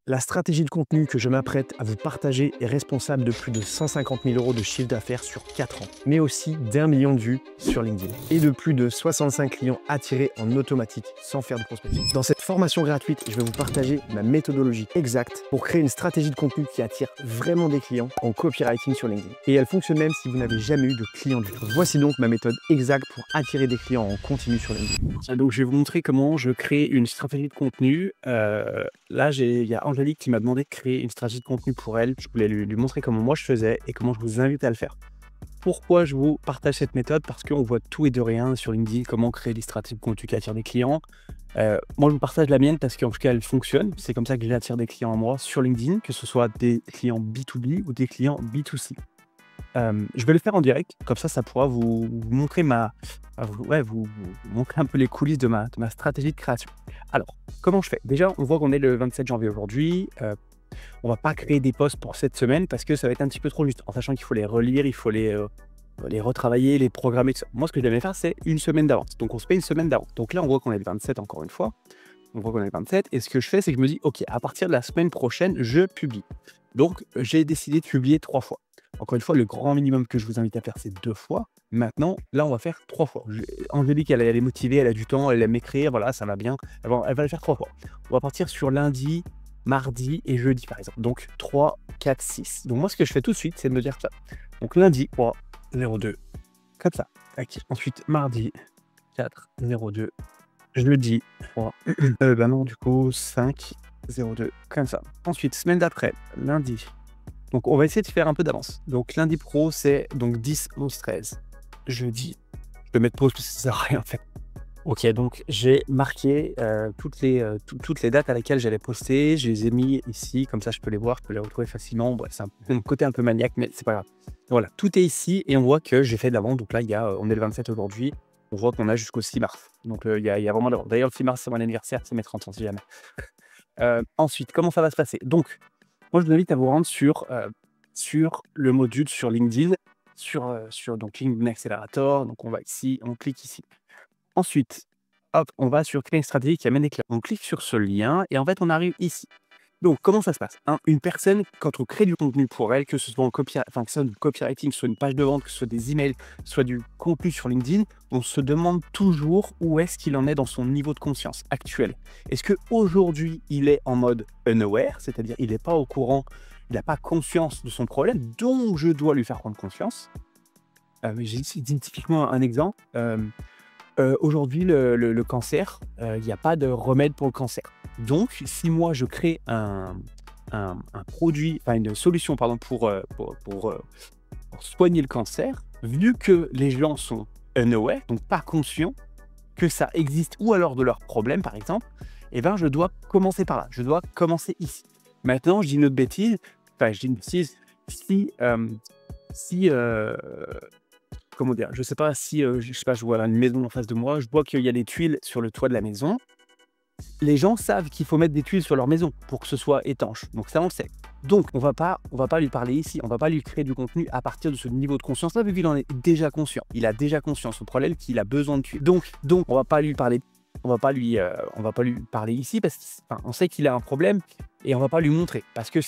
La stratégie de contenu que je m'apprête à vous partager est responsable de plus de 150 000 € de chiffre d'affaires sur 4 ans, mais aussi d'1 million de vues sur LinkedIn et de plus de 65 clients attirés en automatique sans faire de prospection. Dans cette formation gratuite, je vais vous partager ma méthodologie exacte pour créer une stratégie de contenu qui attire vraiment des clients en copywriting sur LinkedIn. Et elle fonctionne même si vous n'avez jamais eu de clients du tout. Voici donc ma méthode exacte pour attirer des clients en continu sur LinkedIn. Donc je vais vous montrer comment je crée une stratégie de contenu. Là, il y a Angélique qui m'a demandé de créer une stratégie de contenu pour elle. Je voulais lui montrer comment moi je faisais et comment je vous invite à le faire. Pourquoi je vous partage cette méthode? Parce qu'on voit tout et de rien sur LinkedIn, comment créer des stratégies de contenu qui attirent des clients. Moi, je vous partage la mienne parce qu'en tout cas, elle fonctionne. C'est comme ça que j'attire des clients à moi sur LinkedIn, que ce soit des clients B2B ou des clients B2C. Je vais le faire en direct, comme ça pourra vous montrer vous montrer un peu les coulisses de ma stratégie de création. Alors, comment je fais? Déjà, on voit qu'on est le 27 janvier aujourd'hui. On va pas créer des posts pour cette semaine parce que ça va être un petit peu trop juste, en sachant qu'il faut les relire, il faut les retravailler, les programmer, tout ça. Moi, ce que j'aime faire, c'est une semaine d'avance. Donc, on se fait une semaine d'avance. Donc là, on voit qu'on est le 27 encore une fois. On voit qu'on est le 27. Et ce que je fais, c'est que je me dis, OK, à partir de la semaine prochaine, je publie. Donc, j'ai décidé de publier 3 fois. Encore une fois, le grand minimum que je vous invite à faire, c'est 2 fois. Maintenant, là, on va faire 3 fois. Angélique, elle est motivée, elle a du temps, elle aime écrire, voilà, ça va bien. Elle va le faire 3 fois. On va partir sur lundi, mardi et jeudi, par exemple. Donc, 3, 4, 6. Donc, moi, ce que je fais tout de suite, c'est de me dire ça. Donc, lundi, 3, 02. Comme ça. Tac. Ensuite, mardi, 4, 02. Jeudi, 3. Non, du coup, 5, 02. Comme ça. Ensuite, semaine d'après, lundi. Donc, on va essayer de faire un peu d'avance. Donc, lundi pro, c'est donc 10, 11, 13. Jeudi, je vais mettre pause parce que ça sert à rien en fait. Ok, donc j'ai marqué toutes les dates à laquelle j'allais poster. Je les ai mis ici, comme ça je peux les voir, je peux les retrouver facilement. Bref, c'est un côté un peu maniaque, mais c'est pas grave. Voilà, tout est ici et on voit que j'ai fait de l'avance. Donc là, on est le 27 aujourd'hui. On voit qu'on a jusqu'au 6 mars. Donc il y a vraiment de l'avance. D'ailleurs, le 6 mars, c'est mon anniversaire, c'est mes 30 ans si jamais. Ensuite, comment ça va se passer? Donc, moi, je vous invite à vous rendre sur le module sur LinkedIn, sur donc LinkedIn Accelerator. Donc, on va ici, on clique ici. Ensuite, hop, on va sur créer une stratégie qui amène des clients. On clique sur ce lien et en fait, on arrive ici. Donc, comment ça se passe? Une personne, quand on crée du contenu pour elle, que ce soit que ce soit du copywriting, que ce soit une page de vente, que ce soit des emails, soit du contenu sur LinkedIn, on se demande toujours où est-ce qu'il en est dans son niveau de conscience actuel. Est-ce qu'aujourd'hui, il est en mode unaware, c'est-à-dire il n'est pas au courant, il n'a pas conscience de son problème, donc je dois lui faire prendre conscience. J'ai ici typiquement un exemple. Aujourd'hui, le cancer, il n'y a pas de remède pour le cancer. Donc, si moi, je crée un produit, enfin une solution, pardon, pour soigner le cancer, vu que les gens sont unaware, donc pas conscients que ça existe, ou alors de leurs problèmes, par exemple, eh ben, je dois commencer par là. Je dois commencer ici. Maintenant, je dis une autre bêtise. Enfin, je dis une bêtise. Comment dire, je sais pas si, je sais pas, je vois une maison en face de moi, je vois qu'il y a des tuiles sur le toit de la maison. Les gens savent qu'il faut mettre des tuiles sur leur maison pour que ce soit étanche. Donc ça, on le sait. Donc on va pas lui parler ici, on va pas lui créer du contenu à partir de ce niveau de conscience-là, vu qu'il en est déjà conscient. Il a déjà conscience au problème qu'il a besoin de tuiles. Donc on va pas lui parler. On va pas lui parler ici parce qu'on sait qu'il a un problème et on va pas lui montrer parce que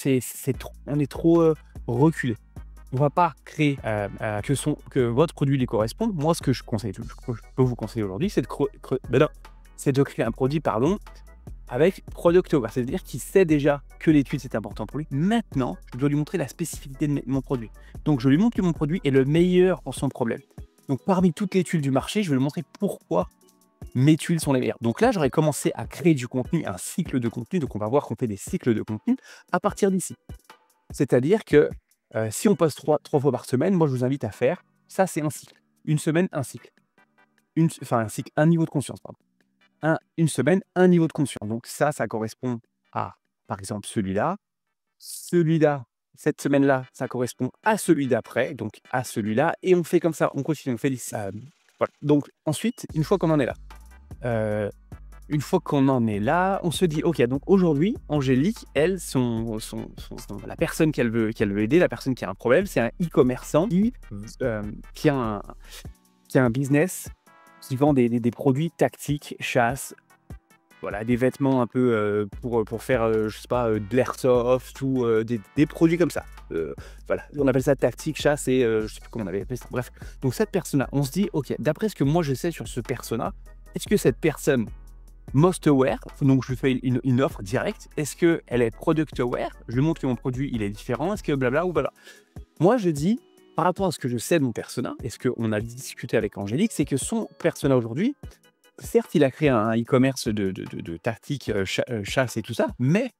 on est trop reculé. On va pas créer que votre produit lui corresponde. Moi, ce que je peux vous conseiller aujourd'hui, c'est de créer un produit, avec Product Owner. C'est-à-dire qu'il sait déjà que l'étude, c'est important pour lui. Maintenant, je dois lui montrer la spécificité de mon produit. Donc, je lui montre que mon produit est le meilleur pour son problème. Donc, parmi toutes les tuiles du marché, je vais lui montrer pourquoi mes tuiles sont les meilleures. Donc là, j'aurais commencé à créer du contenu, un cycle de contenu. Donc, on va voir qu'on fait des cycles de contenu à partir d'ici. C'est-à-dire que si on poste 3 fois par semaine, moi, je vous invite à faire, ça, c'est un cycle. Une semaine, un cycle. Un cycle, un niveau de conscience, pardon. Une semaine, un niveau de conscience. Donc ça correspond à, par exemple, celui-là. Celui-là, cette semaine-là, ça correspond à celui d'après, donc à celui-là. Et on fait comme ça, on continue, on fait des... voilà. Donc ensuite, une fois qu'on en est là, on se dit, ok, donc aujourd'hui, Angélique, elle, la personne qu'elle veut aider, la personne qui a un problème, c'est un e-commerçant qui a un business qui vend des produits tactiques, chasse, voilà, des vêtements un peu pour faire, je sais pas, de l'airsoft ou des produits comme ça. Voilà, on appelle ça tactique, chasse et je sais plus comment on avait appelé ça. Bref, donc cette personne-là, on se dit, ok, d'après ce que moi je sais sur ce persona, est-ce que cette personne most aware, donc je lui fais une offre directe, est-ce qu'elle est product aware, je lui montre que mon produit il est différent, est-ce que blabla ou blabla. Moi je dis, par rapport à ce que je sais de mon persona, et ce qu'on a discuté avec Angélique, c'est que son persona aujourd'hui, certes, il a créé un e-commerce de tactique, chasse et tout ça, mais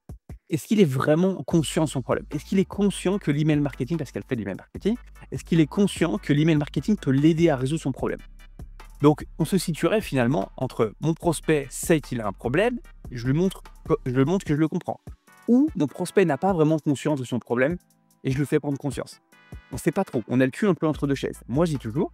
est-ce qu'il est vraiment conscient de son problème? Est-ce qu'il est conscient que l'email marketing, parce qu'elle fait de l'email marketing, est-ce qu'il est conscient que l'email marketing peut l'aider à résoudre son problème? Donc, on se situerait finalement entre mon prospect sait qu'il a un problème, je lui montre que je le comprends. Ou mon prospect n'a pas vraiment conscience de son problème et je le fais prendre conscience. On ne sait pas trop, on a le cul un peu entre deux chaises. Moi, je dis toujours,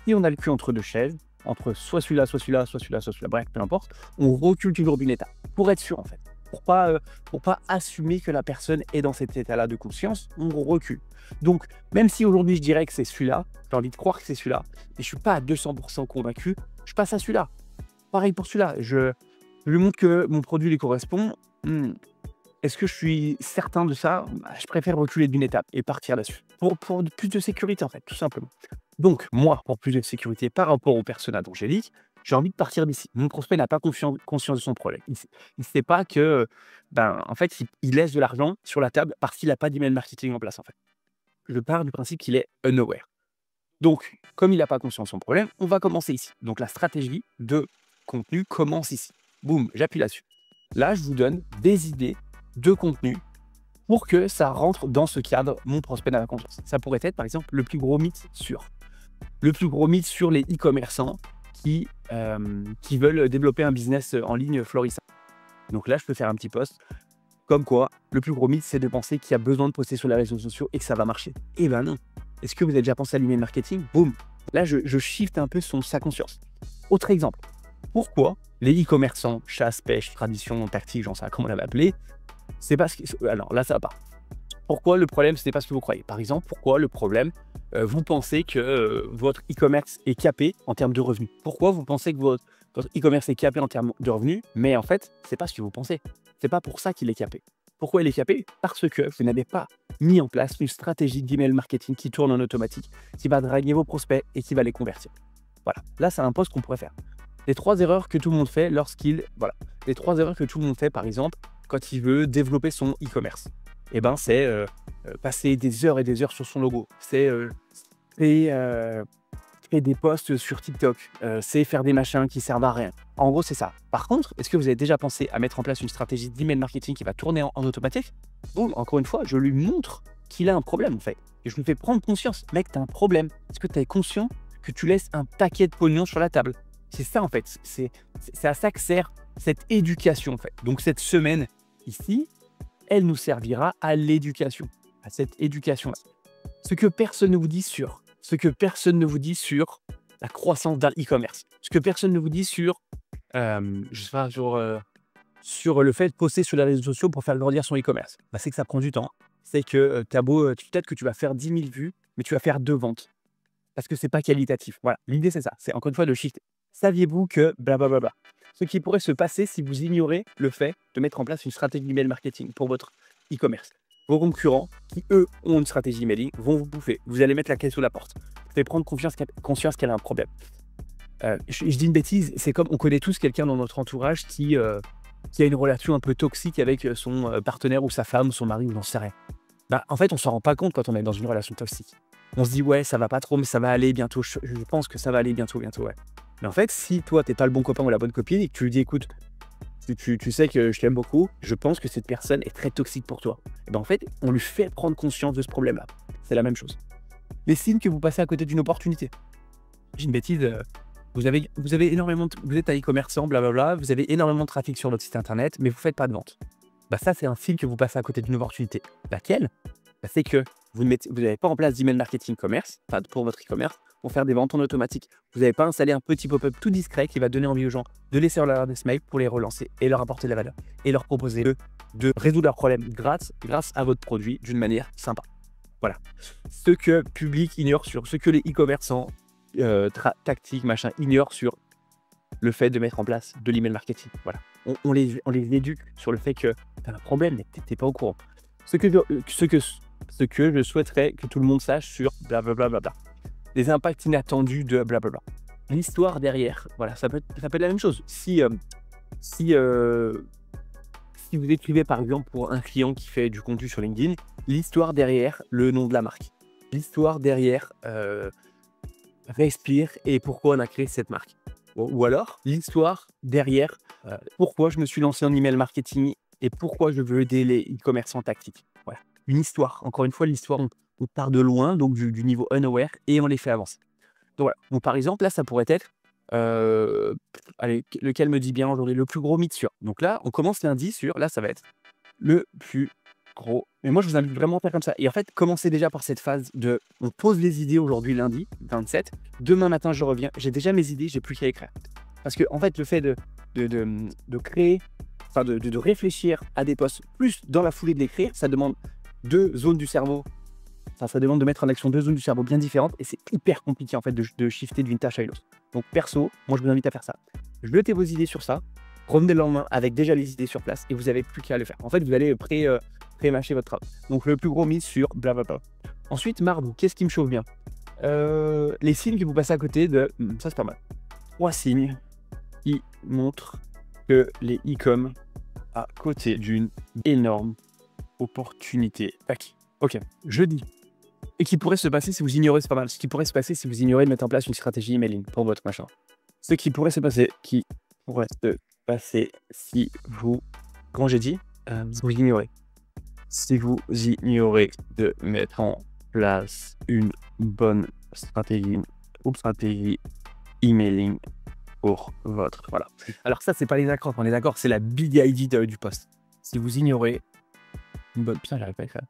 si on a le cul entre deux chaises, entre soit celui-là, soit celui-là, soit celui-là, soit celui-là, bref, peu importe, on recule toujours d'une étape pour être sûr en fait. Pour pas assumer que la personne est dans cet état-là de conscience, on recule. Donc, même si aujourd'hui je dirais que c'est celui-là, j'ai envie de croire que c'est celui-là, et je ne suis pas à 200% convaincu, je passe à celui-là. Pareil pour celui-là, je lui montre que mon produit lui correspond. Est-ce que je suis certain de ça? Je préfère reculer d'une étape et partir là-dessus. Pour plus de sécurité en fait, tout simplement. Donc, moi, pour plus de sécurité par rapport au persona d'Angélique, j'ai envie de partir d'ici. Mon prospect n'a pas conscience de son problème. Il ne sait pas que, en fait, il laisse de l'argent sur la table parce qu'il n'a pas d'email marketing en place, en fait. Je pars du principe qu'il est unaware. Donc, comme il n'a pas conscience de son problème, on va commencer ici. Donc, la stratégie de contenu commence ici. Boum, j'appuie là-dessus. Là, je vous donne des idées de contenu pour que ça rentre dans ce cadre, mon prospect n'a pas conscience. Ça pourrait être, par exemple, le plus gros mythe sur les e-commerçants qui veulent développer un business en ligne florissant. Donc là, je peux faire un petit post comme quoi le plus gros mythe, c'est de penser qu'il y a besoin de poster sur les réseaux sociaux et que ça va marcher. Eh ben non. Est-ce que vous avez déjà pensé à l'email marketing? Boum. Là, je shift un peu sa conscience. Autre exemple. Pourquoi les e-commerçants, chasse, pêche, tradition, tactique, j'en sais pas comment on l'avait appelé, c'est parce que... Alors là, ça va pas. Pourquoi le problème, ce n'est pas ce que vous croyez? Par exemple, pourquoi le problème, vous pensez que votre e-commerce est capé en termes de revenus? Pourquoi vous pensez que votre e-commerce est capé en termes de revenus? Mais en fait, ce n'est pas ce que vous pensez. Ce n'est pas pour ça qu'il est capé. Pourquoi il est capé? Parce que vous n'avez pas mis en place une stratégie d'email marketing qui tourne en automatique, qui va draguer vos prospects et qui va les convertir. Voilà. Là, c'est un post qu'on pourrait faire. Les 3 erreurs que tout le monde fait les 3 erreurs que tout le monde fait, par exemple, quand il veut développer son e-commerce. Eh ben, c'est passer des heures et des heures sur son logo. C'est créer des posts sur TikTok. C'est faire des machins qui servent à rien. En gros, c'est ça. Par contre, est-ce que vous avez déjà pensé à mettre en place une stratégie d'email marketing qui va tourner en automatique? Bon, encore une fois, je lui montre qu'il a un problème, en fait. Et je lui fais prendre conscience. Mec, tu as un problème. Est-ce que tu es conscient que tu laisses un paquet de pognon sur la table? C'est ça, en fait. C'est à ça que sert cette éducation, en fait. Donc, cette semaine, ici, elle nous servira à l'éducation, à cette éducation-là. Ce que personne ne vous dit sur la croissance d'un e-commerce, ce que personne ne vous dit sur le fait de poster sur les réseaux sociaux pour faire grandir son e-commerce, c'est que ça prend du temps. C'est que peut-être que tu vas faire 10 000 vues, mais tu vas faire 2 ventes. Parce que c'est pas qualitatif. Voilà, l'idée c'est ça. C'est encore une fois de shifter. Saviez-vous que blablabla. Ce qui pourrait se passer si vous ignorez le fait de mettre en place une stratégie d'email marketing pour votre e-commerce. Vos concurrents, qui eux ont une stratégie emailing, vont vous bouffer. Vous allez mettre la clé sous la porte. Vous allez prendre conscience qu'elle a un problème. Je dis une bêtise, c'est comme on connaît tous quelqu'un dans notre entourage qui a une relation un peu toxique avec son partenaire ou sa femme, son mari ou j'en sais rien. En fait, on s'en rend pas compte quand on est dans une relation toxique. On se dit ouais, ça va pas trop, mais ça va aller bientôt. Je pense que ça va aller bientôt, ouais. Mais en fait, si toi, t'es pas le bon copain ou la bonne copine et que tu lui dis écoute, tu sais que je t'aime beaucoup, je pense que cette personne est très toxique pour toi. Et ben en fait, on lui fait prendre conscience de ce problème-là. C'est la même chose. Les signes que vous passez à côté d'une opportunité. J'ai une bêtise, vous avez énormément, vous êtes un e-commerçant, blablabla, vous avez énormément de trafic sur votre site internet, mais vous faites pas de vente. Ça, c'est un signe que vous passez à côté d'une opportunité. Laquelle? C'est que vous n'avez pas en place d'email marketing commerce, pour votre e-commerce, pour faire des ventes en automatique. Vous n'avez pas installé un petit pop-up tout discret qui va donner envie aux gens de laisser leur adresse mail pour les relancer et leur apporter de la valeur et leur proposer de résoudre leurs problèmes grâce à votre produit d'une manière sympa. Voilà. Ce que public ignore sur, ce que les e-commerçants tactiques, machin, ignorent sur le fait de mettre en place de l'email marketing. Voilà. On les éduque sur le fait que tu as un problème, mais tu n'es pas au courant. Ce que je souhaiterais que tout le monde sache sur blablabla. Les impacts inattendus de blablabla. L'histoire derrière, voilà, ça peut être la même chose. Si vous écrivez par exemple pour un client qui fait du contenu sur LinkedIn, l'histoire derrière, le nom de la marque. L'histoire derrière Respire et pourquoi on a créé cette marque. Ou alors, l'histoire derrière pourquoi je me suis lancé en email marketing et pourquoi je veux aider les e-commerçants tactiques. Voilà. Une histoire. Encore une fois, l'histoire, on part de loin, donc du niveau unaware, et on les fait avancer. Donc voilà. Donc, par exemple, là, ça pourrait être, allez, lequel me dit bien aujourd'hui, le plus gros mythe sur. Donc là, on commence lundi sur, là, ça va être le plus gros. Mais moi, je vous invite vraiment à faire comme ça. Et en fait, commencez déjà par cette phase de, on pose les idées aujourd'hui, lundi, 27. Demain matin, je reviens. J'ai déjà mes idées, j'ai plus qu'à écrire. Parce que, en fait, le fait de créer, enfin, de réfléchir à des posts, plus dans la foulée de l'écrire, ça demande deux zones du cerveau. Enfin, ça demande de mettre en action deux zones du cerveau bien différentes. Et c'est hyper compliqué, en fait, de shifter d'une tâche à une autre. Donc, perso, moi, je vous invite à faire ça. Jetez vos idées sur ça. Revenez le lendemain avec déjà les idées sur place et vous n'avez plus qu'à le faire. En fait, vous allez pré-mâcher votre travail. Donc, le plus gros mythe sur blablabla. Ensuite, mardi, qu'est-ce qui me chauffe bien? Les signes que vous passez à côté de... Ça, c'est pas mal. 3 signes qui montrent que les e-com à côté d'une énorme opportunité. Ok, jeudi. Et qui pourrait se passer si vous ignorez, c'est pas mal. Ce qui pourrait se passer si vous ignorez de mettre en place une stratégie emailing pour votre machin. Ce qui pourrait se passer, si vous, comment j'ai dit, vous ignorez. Si vous ignorez de mettre en place une bonne stratégie emailing pour votre, voilà. Alors ça, c'est pas les accords, on est d'accord, c'est la big idea du post. Si vous ignorez une bonne, putain, j'arrive pas à écrire.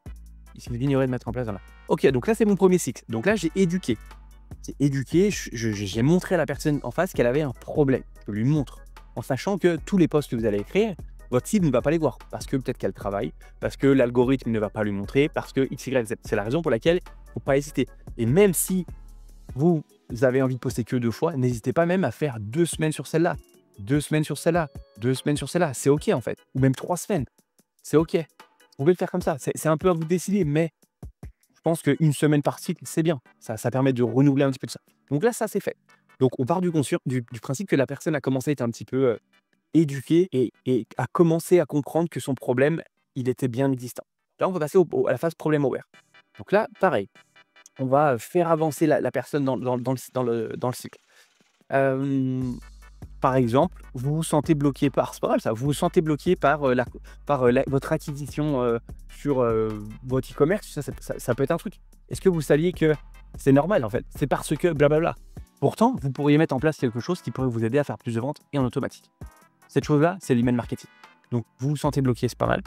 Si vous ignorez de mettre en place, voilà. Ok, donc là, c'est mon premier cycle. Donc là, j'ai éduqué. J'ai montré à la personne en face qu'elle avait un problème. Je lui montre. En sachant que tous les posts que vous allez écrire, votre cible ne va pas les voir. Parce que peut-être qu'elle travaille, parce que l'algorithme ne va pas lui montrer, parce que X, Y, Z. C'est la raison pour laquelle il ne faut pas hésiter. Et même si vous avez envie de poster que 2 fois, n'hésitez pas même à faire 2 semaines sur celle-là, 2 semaines sur celle-là, 2 semaines sur celle-là. C'est OK en fait. Ou même 3 semaines. C'est OK. Vous pouvez le faire comme ça. C'est un peu à vous de décider, mais je pense qu'une semaine par cycle, c'est bien. Ça permet de renouveler un petit peu de ça. Donc là, ça, c'est fait. Donc, on part du principe que la personne a commencé à être un petit peu éduquée et a commencé à comprendre que son problème, il était bien existant. Là, on va passer à la phase problème aware. Donc là, pareil, on va faire avancer la personne dans le cycle. Par exemple, vous vous sentez bloqué par, c'est pas mal ça, vous vous sentez bloqué par, votre acquisition sur votre e-commerce, ça peut être un truc. Est-ce que vous saviez que c'est normal en fait? C'est parce que blablabla. Pourtant, vous pourriez mettre en place quelque chose qui pourrait vous aider à faire plus de ventes et en automatique. Cette chose-là, c'est l'email marketing. Donc, vous vous sentez bloqué, c'est pas mal.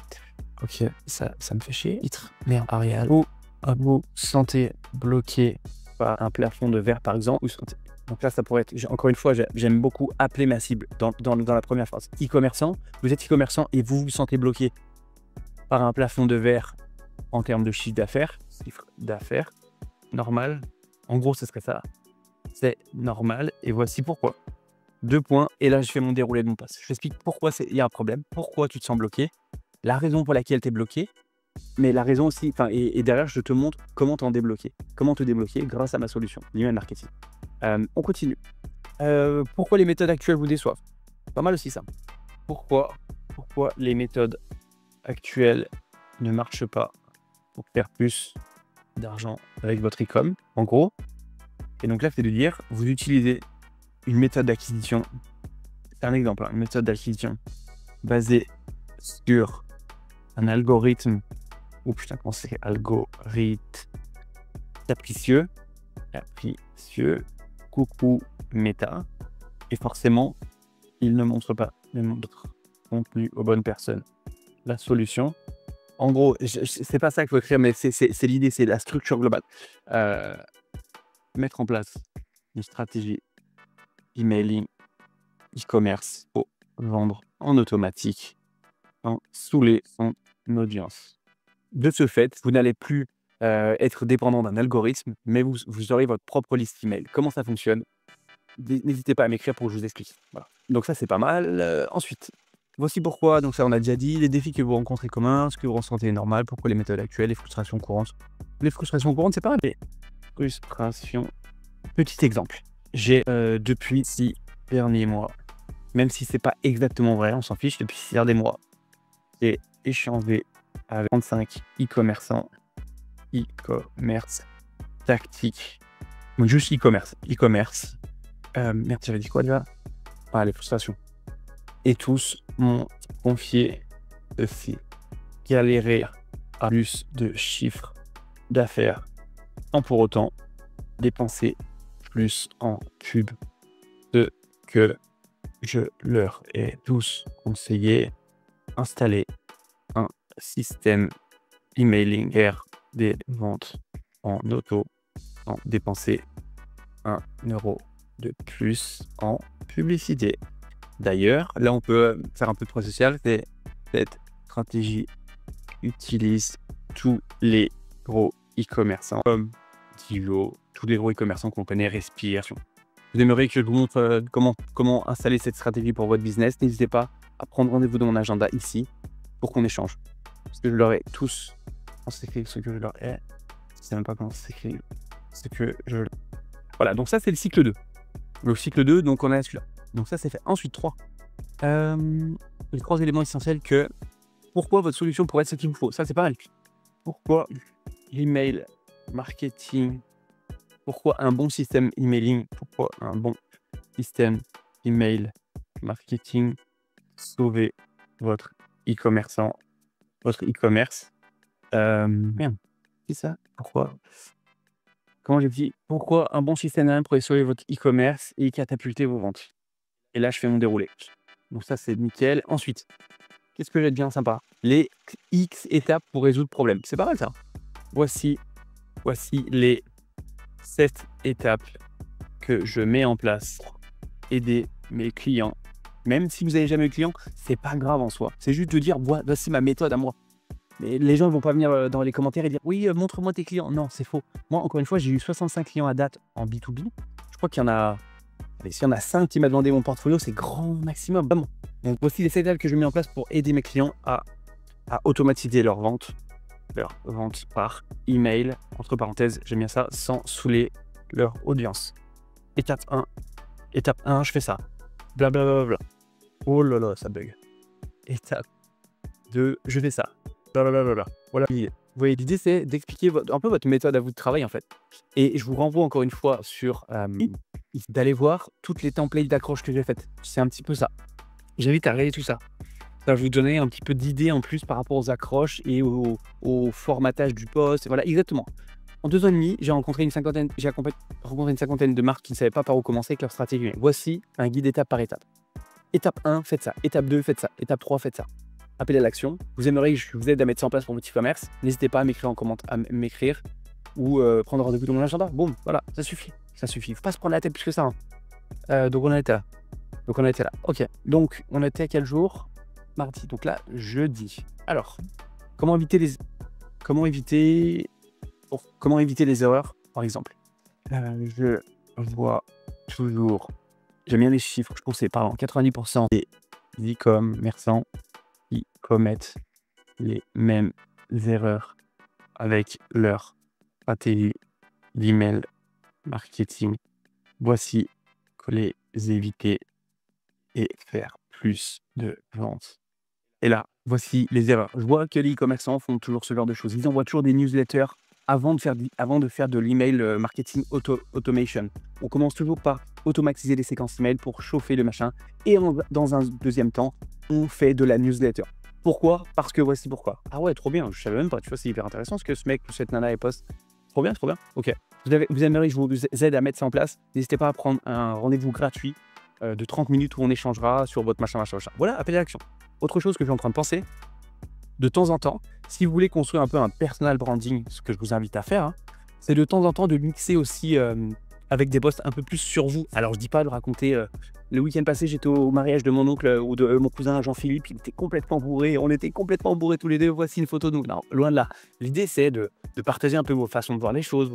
Ok, ça me fait chier. Titre, merde, Arial. Ou vous sentez bloqué par un plafond de verre, par exemple. Donc là, ça pourrait être, encore une fois, j'aime beaucoup appeler ma cible dans la première phrase. E-commerçant, vous êtes e-commerçant et vous vous sentez bloqué par un plafond de verre en termes de chiffre d'affaires, normal. En gros, ce serait ça. C'est normal et voici pourquoi. 2 points et là, je fais mon déroulé de mon post. Je t'explique pourquoi il y a un problème, pourquoi tu te sens bloqué, la raison pour laquelle tu es bloqué, mais la raison aussi, et derrière, je te montre comment t'en débloquer, comment te débloquer grâce à ma solution, l'email marketing. On continue. Pourquoi les méthodes actuelles vous déçoivent? Pas mal aussi ça. Pourquoi les méthodes actuelles ne marchent pas pour faire plus d'argent avec votre e-com, en gros. Et donc là, c'est de dire, vous utilisez une méthode d'acquisition, c'est un exemple, une méthode d'acquisition basée sur un algorithme, comment c'est, algorithme capricieux, coucou méta, et forcément, il ne montre pas le contenu aux bonnes personnes. La solution, en gros, c'est pas ça qu'il faut écrire, mais c'est l'idée, c'est la structure globale. Mettre en place une stratégie emailing, e-commerce pour vendre en automatique, en saouler son audience. De ce fait, vous n'allez plus être dépendant d'un algorithme, mais vous aurez votre propre liste email. Comment ça fonctionne? n'hésitez pas à m'écrire pour que je vous explique. Voilà. Donc ça, c'est pas mal. Ensuite, voici pourquoi. Donc ça, on a déjà dit les défis que vous rencontrez communs, ce que vous ressentez est normal, pourquoi les méthodes actuelles, les frustrations courantes. Les frustrations courantes, c'est pas les frustrations. Petit exemple. J'ai depuis 6 derniers mois, même si c'est pas exactement vrai, on s'en fiche, depuis 6 derniers mois, j'ai échangé avec 35 e-commerçants, e-commerce tactique, donc juste e-commerce. Merde, j'avais dit quoi déjà? Ah, les frustrations. Et tous m'ont confié de ces galérer à plus de chiffres d'affaires sans pour autant dépenser plus en pub, ce que je leur ai tous conseillé. Installer un système emailing, faire des ventes en auto sans dépenser 1 euro de plus en publicité. D'ailleurs, là on peut faire un peu de pro social. Cette stratégie utilise tous les gros e-commerçants comme Dilo, tous les gros e-commerçants qu'on connaît, Respire. Vous aimeriez que je vous montre comment installer cette stratégie pour votre business? N'hésitez pas à prendre rendez-vous dans mon agenda ici pour qu'on échange. Parce que je leur ai tous écrit ce que je leur ai. Je ne sais même pas comment s'écrit. Ce que je. Voilà, donc ça c'est le cycle 2. Le cycle 2, donc on a celui-là. Donc ça c'est fait. Ensuite 3. Les 3 éléments essentiels que. Pourquoi votre solution pourrait être ce qu'il vous faut? Ça c'est pas mal. Pourquoi l'email marketing? Pourquoi un bon système emailing? Pourquoi un bon système email marketing? Sauver votre e-commerçant, votre e-commerce. Merde, c'est ça? Pourquoi? Comment j'ai dit? Pourquoi un bon système email pourrait sauver votre e-commerce et catapulter vos ventes? Et là, je fais mon déroulé. Donc ça, c'est nickel. Ensuite, qu'est-ce que j'ai de bien sympa? Les X étapes pour résoudre le problème. C'est pas mal ça. Voici les 7 étapes que je mets en place pour aider mes clients. Même si vous n'avez jamais eu de client, c'est pas grave en soi. C'est juste de dire, voici ma méthode à moi. Mais les gens ne vont pas venir dans les commentaires et dire, oui, montre-moi tes clients. Non, c'est faux. Moi, encore une fois, j'ai eu 65 clients à date en B2B. Je crois qu'il y en a... Allez, s'il y en a 5 qui m'ont demandé mon portfolio, c'est grand maximum. Vraiment. Donc, voici les 7 étapes que je mets en place pour aider mes clients à automatiser leur vente par email. Entre parenthèses, j'aime bien ça, sans saouler leur audience. Étape 1, je fais ça. Blablabla. Oh là là, ça bug. Étape 2, je fais ça. Blablabla. Voilà. Vous voyez, l'idée, c'est d'expliquer un peu votre méthode à vous de travail, en fait. Et je vous renvoie encore une fois sur d'aller voir toutes les templates d'accroche que j'ai faites. C'est un petit peu ça. J'invite à regarder tout ça. Ça va vous donner un petit peu d'idées en plus par rapport aux accroches et au formatage du post. Et voilà, exactement. En 2 ans et demi, j'ai rencontré une cinquantaine de marques qui ne savaient pas par où commencer avec leur stratégie. Voici un guide étape par étape. Étape 1, faites ça. Étape 2, faites ça. Étape 3, faites ça. Appel à l'action. Vous aimeriez que je vous aide à mettre ça en place pour votre e-commerce? N'hésitez pas à m'écrire en commentaire, ou prendre rendez-vous dans mon agenda. Boum, voilà, ça suffit. Ça suffit. Faut pas se prendre la tête plus que ça. Donc on était là. Ok. Donc on était à quel jour? Mardi. Donc là, jeudi. Alors, comment éviter les erreurs, par exemple? Je vois toujours. J'aime bien les chiffres. Je pense que c'est parlant. 90% des e-commerçants qui commettent les mêmes erreurs avec leur stratégie d'email marketing. Voici que les éviter et faire plus de ventes. Et là, voici les erreurs. Je vois que les e-commerçants font toujours ce genre de choses. Ils envoient toujours des newsletters avant de faire de l'email marketing automation. On commence toujours par automatiser les séquences email pour chauffer le machin. Et dans un deuxième temps, on fait de la newsletter. Pourquoi? Parce que voici pourquoi. Ah ouais, trop bien. Je savais même pas. Tu vois, c'est hyper intéressant ce que ce mec ou cette nana poste. Trop bien, trop bien. Ok. Vous aimeriez que je vous aide à mettre ça en place? N'hésitez pas à prendre un rendez-vous gratuit de 30 minutes où on échangera sur votre machin. Voilà, appel à l'action. Autre chose que je suis en train de penser, de temps en temps, si vous voulez construire un peu un personal branding, ce que je vous invite à faire, c'est de temps en temps de mixer aussi avec des posts un peu plus sur vous. Alors, je dis pas de raconter, le week-end passé, j'étais au mariage de mon oncle ou de mon cousin Jean-Philippe, il était complètement bourré, on était complètement bourrés tous les deux, voici une photo de nous. Non, loin de là. L'idée, c'est de partager un peu vos façons de voir les choses,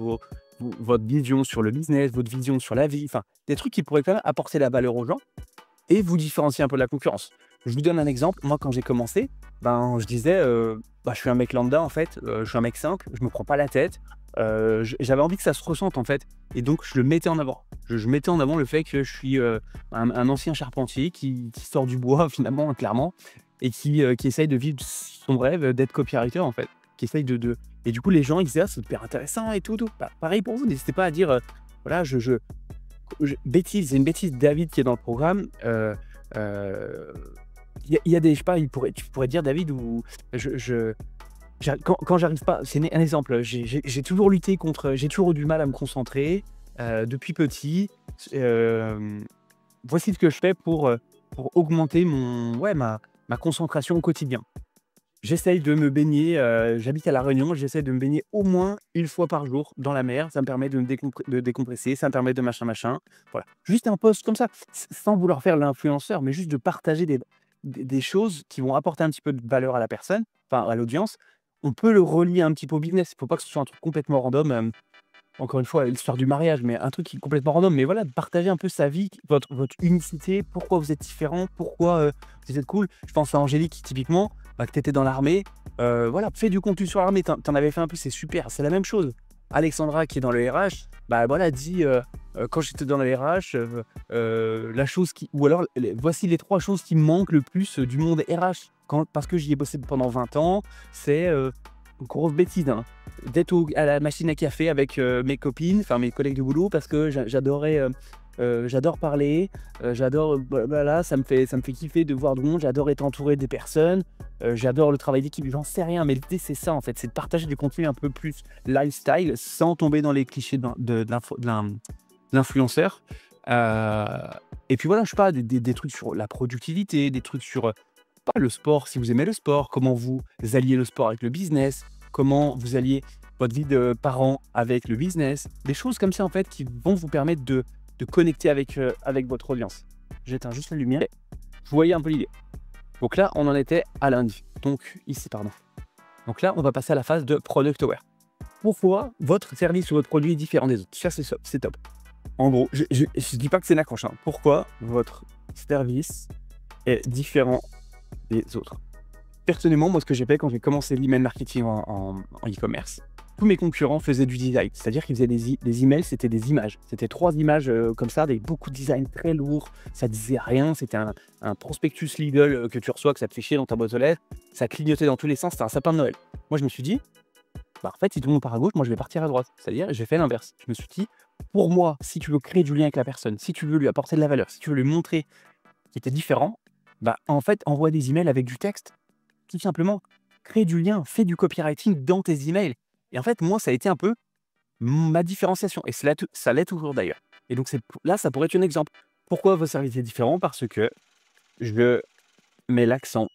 votre vision sur le business, votre vision sur la vie, enfin, des trucs qui pourraient quand même apporter la valeur aux gens et vous différencier un peu de la concurrence. Je vous donne un exemple. Moi, quand j'ai commencé, je disais, je suis un mec lambda, en fait, je suis un mec simple, je me prends pas la tête. J'avais envie que ça se ressente, en fait, et donc je le mettais en avant. Je mettais en avant le fait que je suis un ancien charpentier qui sort du bois, finalement, clairement, et qui essaye de vivre son rêve d'être copywriter, en fait, qui essaye Et du coup, les gens, ils disaient: «Ah, c'est super intéressant et tout». Bah, pareil pour vous, n'hésitez pas à dire, voilà, bêtise, c'est une bêtise, David qui est dans le programme, il y a des, je sais pas, tu pourrais dire David, ou quand j'arrive pas, c'est un exemple, j'ai toujours lutté contre, j'ai toujours eu du mal à me concentrer depuis petit. Voici ce que je fais pour augmenter ma concentration au quotidien. J'essaye de me baigner, j'habite à La Réunion, j'essaie de me baigner au moins une fois par jour dans la mer. Ça me permet de décompresser, ça me permet de machin. Voilà. Juste un post comme ça, sans vouloir faire l'influenceur, mais juste de partager des choses qui vont apporter un petit peu de valeur à la personne, enfin à l'audience. On peut le relier un petit peu au business. Il ne faut pas que ce soit un truc complètement random. Encore une fois, l'histoire du mariage, mais un truc qui est complètement random. Mais voilà, de partager un peu sa vie, votre unicité, pourquoi vous êtes différent, pourquoi vous êtes cool. Je pense à Angélique, typiquement, que tu étais dans l'armée. Voilà, fais du contenu sur l'armée. T'en avais fait un peu, c'est super, c'est la même chose. Alexandra, qui est dans le RH, dit quand j'étais dans le RH, la chose qui. Ou alors, voici les 3 choses qui me manquent le plus du monde RH. Parce que j'y ai bossé pendant 20 ans, c'est une grosse bêtise, hein. D'être à la machine à café avec mes copines, enfin mes collègues de boulot, parce que j'adore parler, voilà, ça me fait kiffer de voir du monde, j'adore être entouré des personnes, j'adore le travail d'équipe, j'en sais rien, mais l'idée c'est ça en fait, c'est de partager du contenu un peu plus lifestyle sans tomber dans les clichés de l'influenceur. Et puis voilà, je sais pas, des trucs sur la productivité, des trucs sur pas le sport, si vous aimez le sport, comment vous alliez le sport avec le business, comment vous alliez votre vie de parent avec le business, des choses comme ça en fait qui vont vous permettre de connecter avec votre audience. J'éteins juste la lumière. Vous voyez un peu l'idée. Donc là, on en était à lundi. Donc ici, pardon. Donc là, on va passer à la phase de Product Aware. Pourquoi votre service ou votre produit est différent des autres? Ça, c'est top. En gros, je dis pas que c'est n'accroche. Pourquoi votre service est différent des autres? Personnellement, moi, ce que j'ai fait quand j'ai commencé l'email marketing en e-commerce, tous mes concurrents faisaient du design. C'est-à-dire qu'ils faisaient des emails, c'était des images. C'était 3 images comme ça, avec beaucoup de design très lourd. Ça disait rien. C'était un prospectus legal que tu reçois, que ça te fait chier dans ta boîte aux lettres. Ça clignotait dans tous les sens. C'était un sapin de Noël. Moi, je me suis dit, en fait, si tout le monde part à gauche, moi, je vais partir à droite. C'est-à-dire, j'ai fait l'inverse. Je me suis dit, pour moi, si tu veux créer du lien avec la personne, si tu veux lui apporter de la valeur, si tu veux lui montrer qu'il était différent, en fait, envoie des emails avec du texte. Tout simplement, crée du lien, fais du copywriting dans tes emails. Et en fait, moi, ça a été un peu ma différenciation. Et ça l'est toujours d'ailleurs. Et donc là, ça pourrait être un exemple. Pourquoi vos services sont différents? Parce que je mets l'accent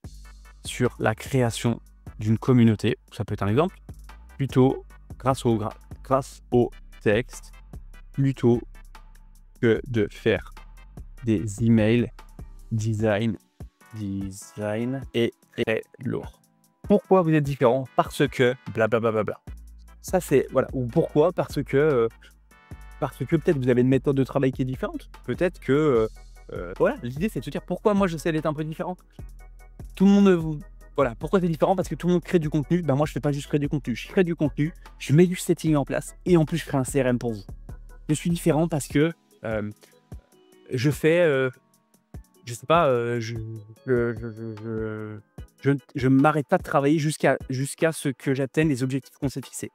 sur la création d'une communauté. Ça peut être un exemple. Plutôt grâce au texte, plutôt que de faire des emails design et très lourd. Pourquoi vous êtes différent? Parce que blablabla. Ça c'est voilà. Ou pourquoi? Parce que peut-être vous avez une méthode de travail qui est différente. Peut-être que voilà. L'idée c'est de se dire pourquoi moi j'essaie d'être un peu différent. Tout le monde voilà. Pourquoi c'est différent? Parce que tout le monde crée du contenu. Moi je fais pas juste créer du contenu. Je crée du contenu. Je mets du setting en place et en plus je crée un CRM pour vous. Je suis différent parce que je fais je sais pas, je ne m'arrête pas de travailler jusqu'à ce que j'atteigne les objectifs qu'on s'est fixés.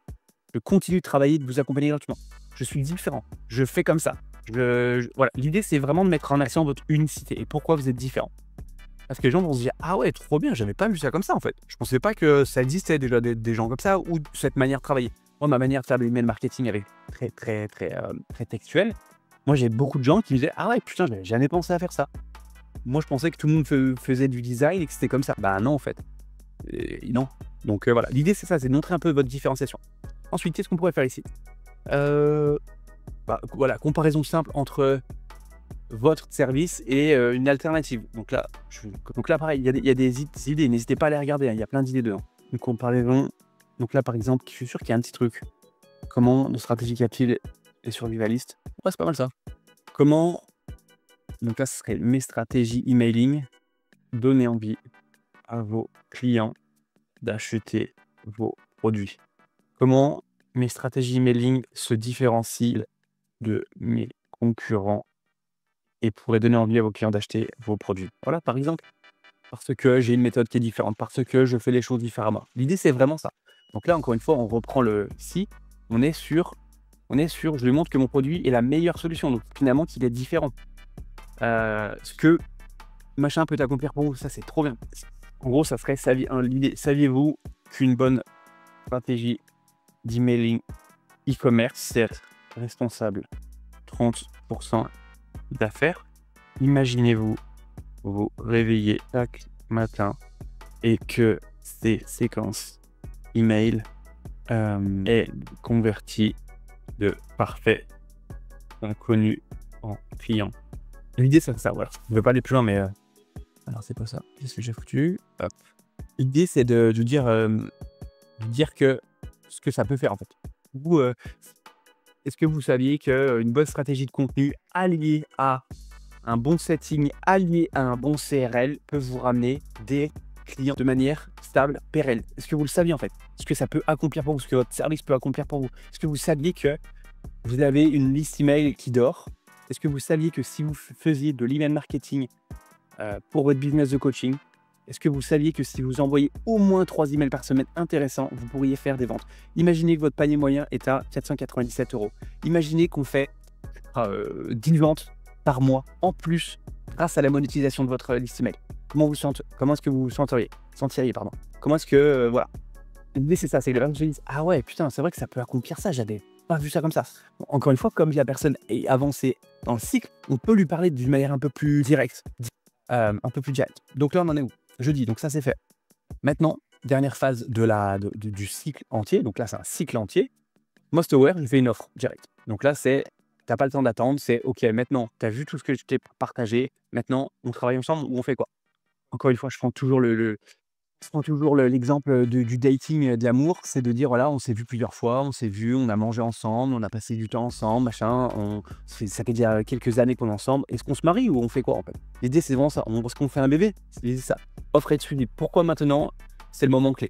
Je continue de travailler, de vous accompagner gratuitement. Je suis différent. Je fais comme ça. Voilà. L'idée, c'est vraiment de mettre en action votre unicité. Et pourquoi vous êtes différent? Parce que les gens vont se dire: ah ouais, trop bien, j'avais pas vu ça comme ça en fait. Je pensais pas que ça existait déjà des gens comme ça ou cette manière de travailler. Moi, ma manière de faire de l'email marketing elle est très textuelle. Moi, j'ai beaucoup de gens qui me disaient: ah ouais, putain, j'avais jamais pensé à faire ça. Moi, je pensais que tout le monde faisait du design et que c'était comme ça. Non, en fait. Non. Donc, voilà. L'idée, c'est ça, c'est de montrer un peu votre différenciation. Ensuite, qu'est-ce qu'on pourrait faire ici? voilà, comparaison simple entre votre service et une alternative. Donc là, pareil, il y a des idées, n'hésitez pas à les regarder, hein, il y a plein d'idées dedans. Une comparaison, donc là, par exemple, je suis sûr qu'il y a un petit truc. Comment nos stratégies captives et survivalistes. Ouais, c'est pas mal ça. Comment, donc là, ce serait mes stratégies emailing, donner envie à vos clients d'acheter vos produits. Comment mes stratégies emailing se différencient de mes concurrents et pourraient donner envie à vos clients d'acheter vos produits. Voilà, par exemple, parce que j'ai une méthode qui est différente, parce que je fais les choses différemment. L'idée, c'est vraiment ça. Donc là, encore une fois, on reprend le si, on est sur, je lui montre que mon produit est la meilleure solution, donc finalement qu'il est différent. Ce que machin peut accomplir pour vous, ça c'est trop bien. En gros, ça serait l'idée, saviez-vous qu'une bonne stratégie d'emailing e-commerce, c'est être responsable 30% d'affaires. Imaginez-vous vous réveiller chaque matin et que ces séquences email est converti de parfait inconnu en client. L'idée, c'est ça, voilà. Je ne vais pas aller plus loin, mais alors c'est pas ça. Qu'est-ce que j'ai foutu? Hop. L'idée, c'est de dire que ce que ça peut faire en fait. Vous, est-ce que vous saviez qu'une bonne stratégie de contenu alliée à un bon setting, allié à un bon CRL, peut vous ramener des clients de manière stable, pérenne? Est-ce que vous le saviez en fait? Est-ce que ça peut accomplir pour vous? Est-ce que votre service peut accomplir pour vous? Est-ce que vous saviez que vous avez une liste email qui dort? Est-ce que vous saviez que si vous faisiez de l'email marketing pour votre business de coaching, est-ce que vous saviez que si vous envoyez au moins 3 emails par semaine intéressants, vous pourriez faire des ventes? Imaginez que votre panier moyen est à 497 €. Imaginez qu'on fait 10 ventes par mois en plus grâce à la monétisation de votre liste email. Comment est-ce que vous vous sentiriez? Comment est-ce que voilà. L'idée c'est ça, c'est que les personnes se disent ah ouais putain c'est vrai que ça peut accomplir ça, j'avais pas vu ça comme ça. Encore une fois, comme la personne est avancée dans le cycle, on peut lui parler d'une manière un peu plus directe, un peu plus directe. Donc là on en est où? Jeudi, donc ça c'est fait. Maintenant, dernière phase du cycle entier, donc là c'est un cycle entier. Most aware, je fais une offre directe. Donc là c'est t'as pas le temps d'attendre, c'est ok, maintenant tu as vu tout ce que je t'ai partagé, maintenant on travaille ensemble ou on fait quoi? Encore une fois, je prends toujours l'exemple du dating, de l'amour, c'est de dire voilà, on s'est vu plusieurs fois, on a mangé ensemble, on a passé du temps ensemble, machin, ça fait déjà quelques années qu'on est ensemble. Est-ce qu'on se marie ou on fait quoi en fait? L'idée c'est vraiment ça. Est-ce qu'on fait un bébé? C'est ça. Offre et suivi. Pourquoi maintenant? C'est le moment clé.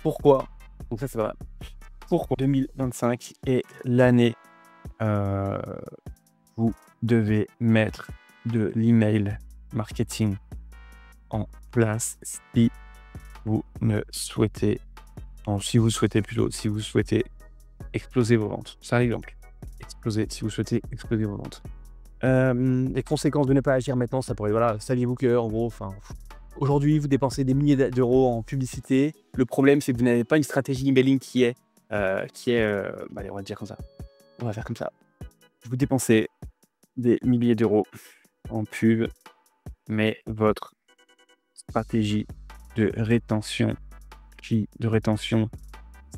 Pourquoi? Donc ça c'est vrai. Pourquoi 2025 est l'année vous devez mettre de l'email marketing en place si vous souhaitez exploser vos ventes. C'est un exemple. Si vous souhaitez exploser vos ventes. Les conséquences de ne pas agir maintenant, ça pourrait, voilà, saviez-vous que, en gros, aujourd'hui, vous dépensez des milliers d'euros en publicité. Le problème, c'est que vous n'avez pas une stratégie emailing qui est allez, on va dire comme ça. On va faire comme ça. Vous dépensez des milliers d'euros en pub, mais votre stratégie de rétention,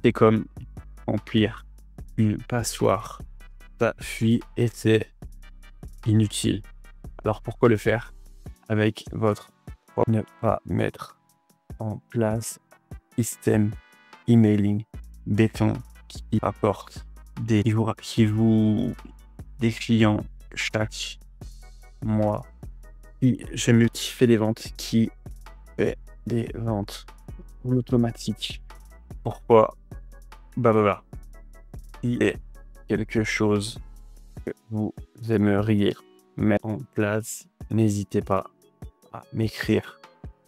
c'est comme remplir une passoire. Ça fuit et c'est inutile. Alors pourquoi le faire avec ne pas mettre en place système emailing béton qui apporte des clients chaque mois, qui je multifie les ventes, qui fait des ventes automatiques. Pourquoi? Il est quelque chose que vous aimeriez mettre en place. N'hésitez pas à m'écrire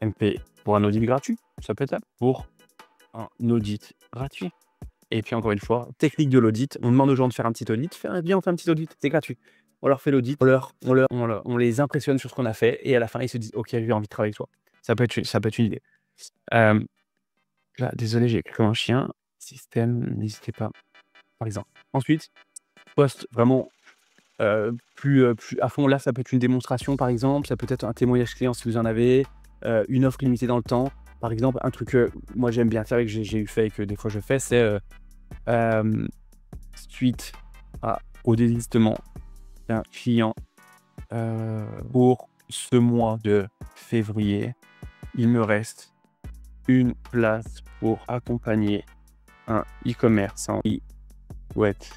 MP pour un audit gratuit. Ça peut être pour un audit gratuit. Et puis encore une fois, technique de l'audit. On demande aux gens de faire un petit audit. Viens, on fait un petit audit, c'est gratuit. On leur fait l'audit, on les impressionne sur ce qu'on a fait et à la fin ils se disent ok, j'ai envie de travailler avec toi. Ça peut être une idée. Là, désolé, j'ai écrit comme un chien. Système, n'hésitez pas. Par exemple. Ensuite, poste vraiment plus à fond. Là, ça peut être une démonstration, par exemple. Ça peut être un témoignage client si vous en avez. Une offre limitée dans le temps. Par exemple, un truc que moi j'aime bien faire et que j'ai eu fait et que des fois je fais, c'est suite à au désistement d'un client pour ce mois de février. Il me reste une place pour accompagner un e-commerçant qui souhaite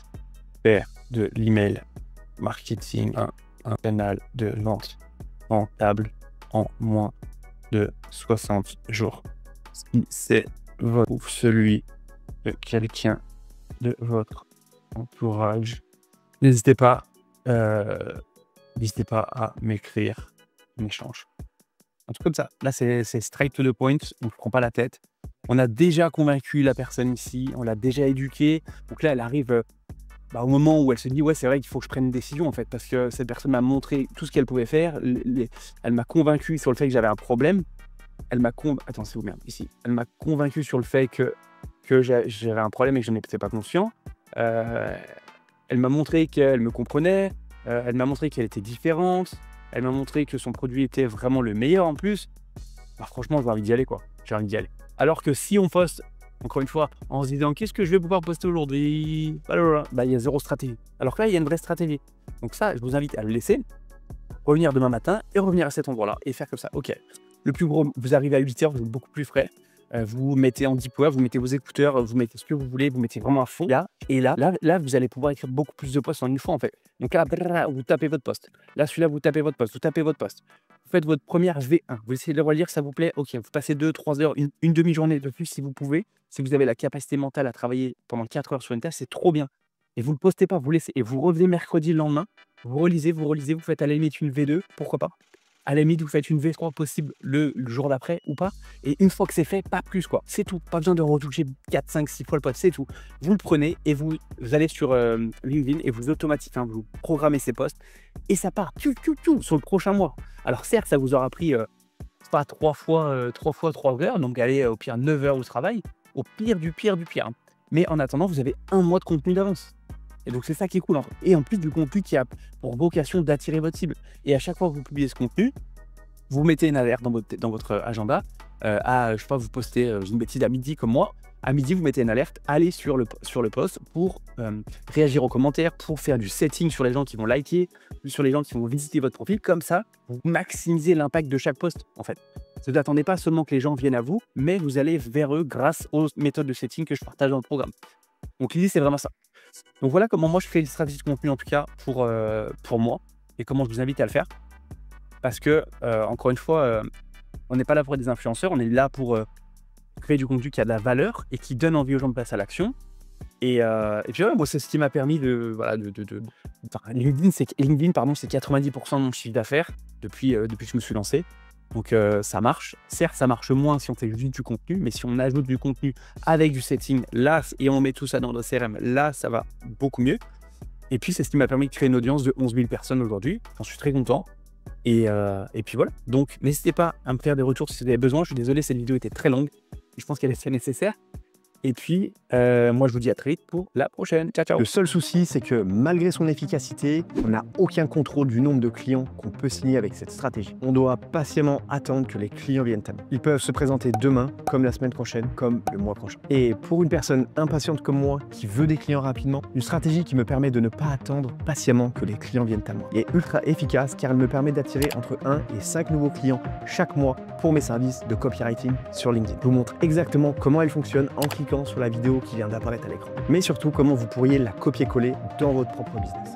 faire de l'email marketing un canal de vente rentable en moins de 60 jours. Si c'est ou celui de quelqu'un de votre entourage, n'hésitez pas à m'écrire un échange. Un truc comme ça. Là, c'est straight to the point. On ne prend pas la tête. On a déjà convaincu la personne ici. On l'a déjà éduquée. Donc là, elle arrive au moment où elle se dit « Ouais, c'est vrai qu'il faut que je prenne une décision en fait. » Parce que cette personne m'a montré tout ce qu'elle pouvait faire. Elle m'a convaincu sur le fait que j'avais un problème. Elle m'a convaincu sur le fait que j'avais un problème et que je n'en étais pas conscient. Elle m'a montré qu'elle me comprenait. Elle m'a montré qu'elle était différente. Elle m'a montré que son produit était vraiment le meilleur en plus. Franchement, j'ai envie d'y aller quoi. J'ai envie d'y aller. Alors que si on poste, encore une fois, en se disant qu'est-ce que je vais pouvoir poster aujourd'hui, il y a zéro stratégie. Alors que là, il y a une vraie stratégie. Donc ça, je vous invite à le laisser, revenir demain matin et revenir à cet endroit-là et faire comme ça. Ok. Le plus gros, vous arrivez à 8 heures, vous êtes beaucoup plus frais. Vous mettez en deep work, vous mettez vos écouteurs, vous mettez ce que vous voulez, vous mettez vraiment à fond. Là, vous allez pouvoir écrire beaucoup plus de posts en une fois en fait. Donc là, vous tapez votre post. Là, celui-là, vous tapez votre post, vous tapez votre post. Vous faites votre première V1. Vous essayez de le relire, ça vous plaît. Ok, vous passez 2-3 heures, une demi-journée de plus si vous pouvez. Si vous avez la capacité mentale à travailler pendant 4 heures sur une tâche, c'est trop bien. Et vous ne le postez pas, vous laissez. Et vous revenez mercredi le lendemain, vous relisez, vous faites à la limite une V2, pourquoi pas. À la limite, vous faites une V3 possible le jour d'après ou pas. Et une fois que c'est fait, pas plus quoi. C'est tout. Pas besoin de retoucher 4, 5, 6 fois le post, c'est tout. Vous le prenez et vous allez sur LinkedIn et vous automatisez, vous programmez ces posts et ça part sur le prochain mois. Alors certes, ça vous aura pris pas 3 fois 3 heures, donc allez au pire 9 heures au travail, au pire du pire. Mais en attendant, vous avez un mois de contenu d'avance. Et donc, c'est ça qui est cool. Et en plus du contenu qui a pour vocation d'attirer votre cible. Et à chaque fois que vous publiez ce contenu, vous mettez une alerte dans votre agenda. Je sais pas, vous postez une bêtise à midi comme moi. À midi, vous mettez une alerte. Allez sur le post pour réagir aux commentaires, pour faire du setting sur les gens qui vont liker, sur les gens qui vont visiter votre profil. Comme ça, vous maximisez l'impact de chaque post, en fait. Vous n'attendez pas seulement que les gens viennent à vous, mais vous allez vers eux grâce aux méthodes de setting que je partage dans le programme. Donc, l'idée, c'est vraiment ça. Donc voilà comment moi je fais une stratégie de contenu en tout cas pour moi et comment je vous invite à le faire parce que encore une fois on n'est pas là pour être des influenceurs, on est là pour créer du contenu qui a de la valeur et qui donne envie aux gens de passer à l'action et puis moi c'est ce qui m'a permis LinkedIn c'est 90% de mon chiffre d'affaires depuis que je me suis lancé. Donc ça marche. Certes, ça marche moins si on fait juste du contenu, mais si on ajoute du contenu avec du setting, là, et on met tout ça dans notre CRM, là, ça va beaucoup mieux. Et puis, c'est ce qui m'a permis de créer une audience de 11 000 personnes aujourd'hui. J'en suis très content. Et puis voilà. Donc, n'hésitez pas à me faire des retours si vous avez besoin. Je suis désolé, cette vidéo était très longue. Je pense qu'elle est nécessaire. Et puis, moi, je vous dis à très vite pour la prochaine. Ciao, ciao. Le seul souci, c'est que malgré son efficacité, on n'a aucun contrôle du nombre de clients qu'on peut signer avec cette stratégie. On doit patiemment attendre que les clients viennent à nous. Ils peuvent se présenter demain, comme la semaine prochaine, comme le mois prochain. Et pour une personne impatiente comme moi, qui veut des clients rapidement, une stratégie qui me permet de ne pas attendre patiemment que les clients viennent à moi. Elle est ultra efficace car elle me permet d'attirer entre 1 et 5 nouveaux clients chaque mois pour mes services de copywriting sur LinkedIn. Je vous montre exactement comment elle fonctionne en cliquant sur la vidéo qui vient d'apparaître à l'écran. Mais surtout, comment vous pourriez la copier-coller dans votre propre business.